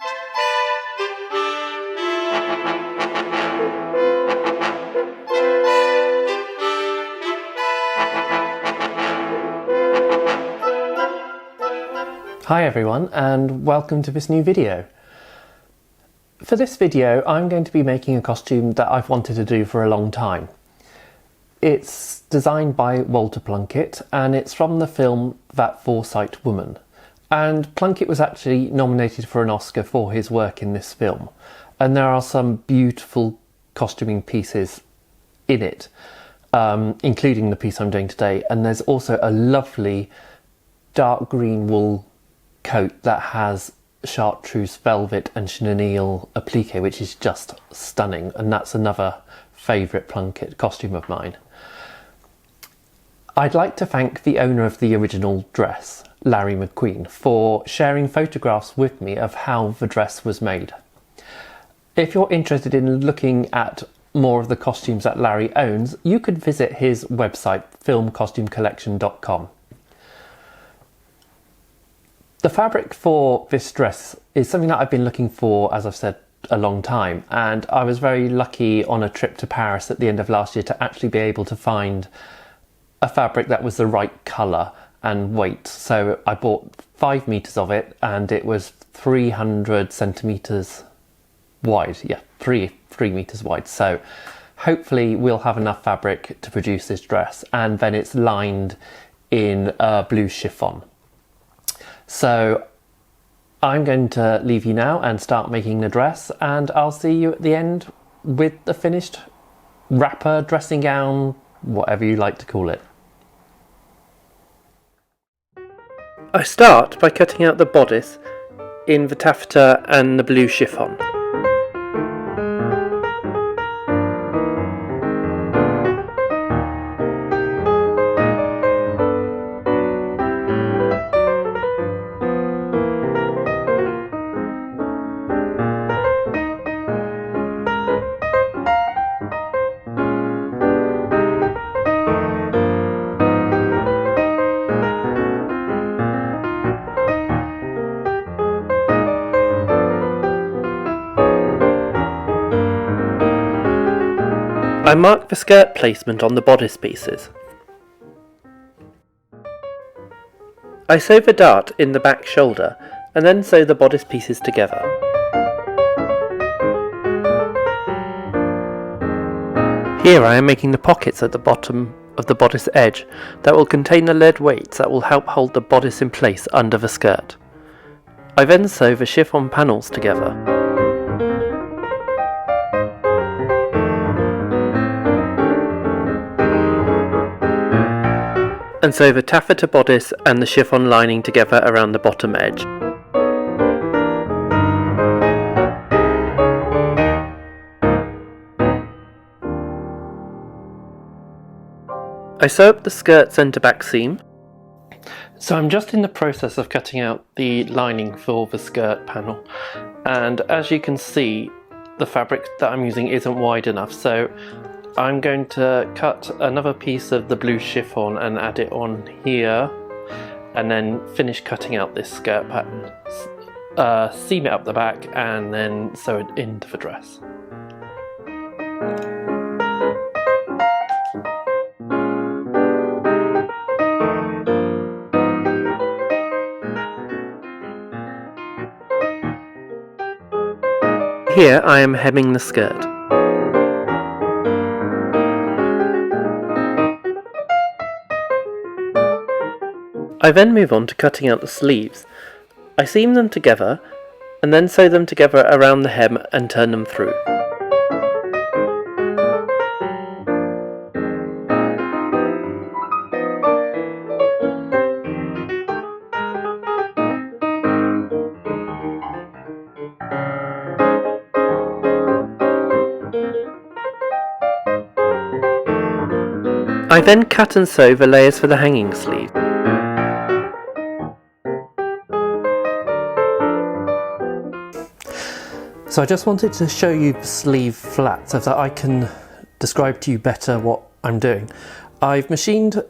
Hi everyone, and welcome to this new video. For this video I'm going to be making a costume that I've wanted to do for a long time. It's designed by Walter Plunkett and it's from the film That Forsyte Woman. And Plunkett was actually nominated for an Oscar for his work in this film. And there are some beautiful costuming pieces in it, including the piece I'm doing today. And there's also a lovely dark green wool coat that has chartreuse velvet and chenille applique, which is just stunning, and that's another favourite Plunkett costume of mine. I'd like to thank the owner of the original dress, Larry McQueen, for sharing photographs with me of how the dress was made. If you're interested in looking at more of the costumes that Larry owns, you could visit his website, filmcostumecollection.com. The fabric for this dress is something that I've been looking for, as I've said, a long time, and I was very lucky on a trip to Paris at the end of last year to actually be able to find a fabric that was the right colour and weight. So I bought 5 metres of it and it was 300 centimetres wide. Yeah, 3 metres wide. So hopefully we'll have enough fabric to produce this dress, and then it's lined in blue chiffon. So I'm going to leave you now and start making the dress, and I'll see you at the end with the finished wrapper, dressing gown, whatever you like to call it. I start by cutting out the bodice in the taffeta and the blue chiffon. I mark the skirt placement on the bodice pieces. I sew the dart in the back shoulder and then sew the bodice pieces together. Here I am making the pockets at the bottom of the bodice edge that will contain the lead weights that will help hold the bodice in place under the skirt. I then sew the chiffon panels together. And sew the taffeta bodice and the chiffon lining together around the bottom edge. I sew up the skirt centre back seam. So I'm just in the process of cutting out the lining for the skirt panel, and as you can see the fabric that I'm using isn't wide enough, so I'm going to cut another piece of the blue chiffon and add it on here, and then finish cutting out this skirt pattern, seam it up the back and then sew it into the dress. Here I am hemming the skirt. I then move on to cutting out the sleeves. I seam them together and then sew them together around the hem and turn them through. I then cut and sew the layers for the hanging sleeve. So I just wanted to show you the sleeve flat so that I can describe to you better what I'm doing. I've machined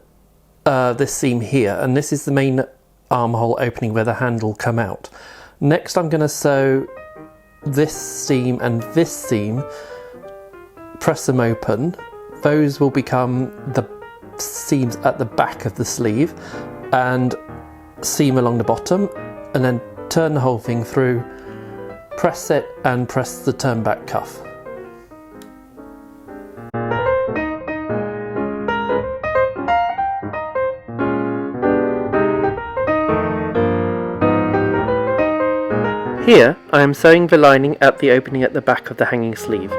this seam here, and this is the main armhole opening where the hand will come out. Next I'm going to sew this seam and this seam, press them open. Those will become the seams at the back of the sleeve, and seam along the bottom, and then turn the whole thing through, press it and press the turn back cuff. Here I am sewing the lining at the opening at the back of the hanging sleeve.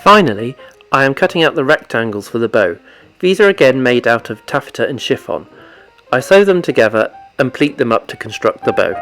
Finally, I am cutting out the rectangles for the bow. These are again made out of taffeta and chiffon. I sew them together and pleat them up to construct the bow.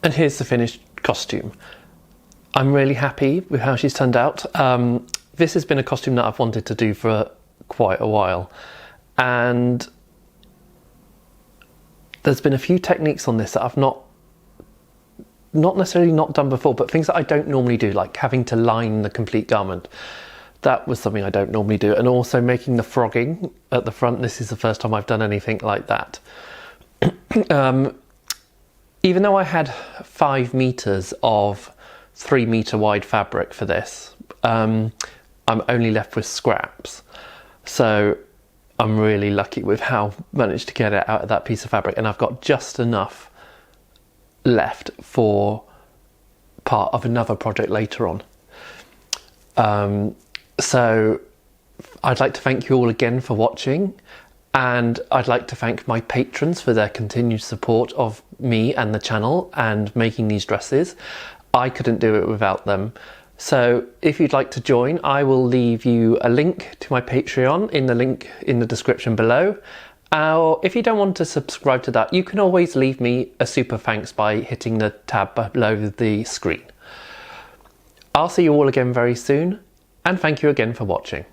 And here's the finished costume. I'm really happy with how she's turned out. This has been a costume that I've wanted to do for quite a while, and there's been a few techniques on this that I've not necessarily not done before, but things that I don't normally do, like having to line the complete garment. That was something I don't normally do, and also making the frogging at the front. This is the first time I've done anything like that. Even though I had 5 meters of 3 meter wide fabric for this, I'm only left with scraps. So I'm really lucky with how I managed to get it out of that piece of fabric, and I've got just enough left for part of another project later on. So I'd like to thank you all again for watching. And I'd like to thank my patrons for their continued support of me and the channel and making these dresses. I couldn't do it without them. So if you'd like to join, I will leave you a link to my Patreon in the link in the description below. Or if you don't want to subscribe to that, you can always leave me a super thanks by hitting the tab below the screen. I'll see you all again very soon, and thank you again for watching.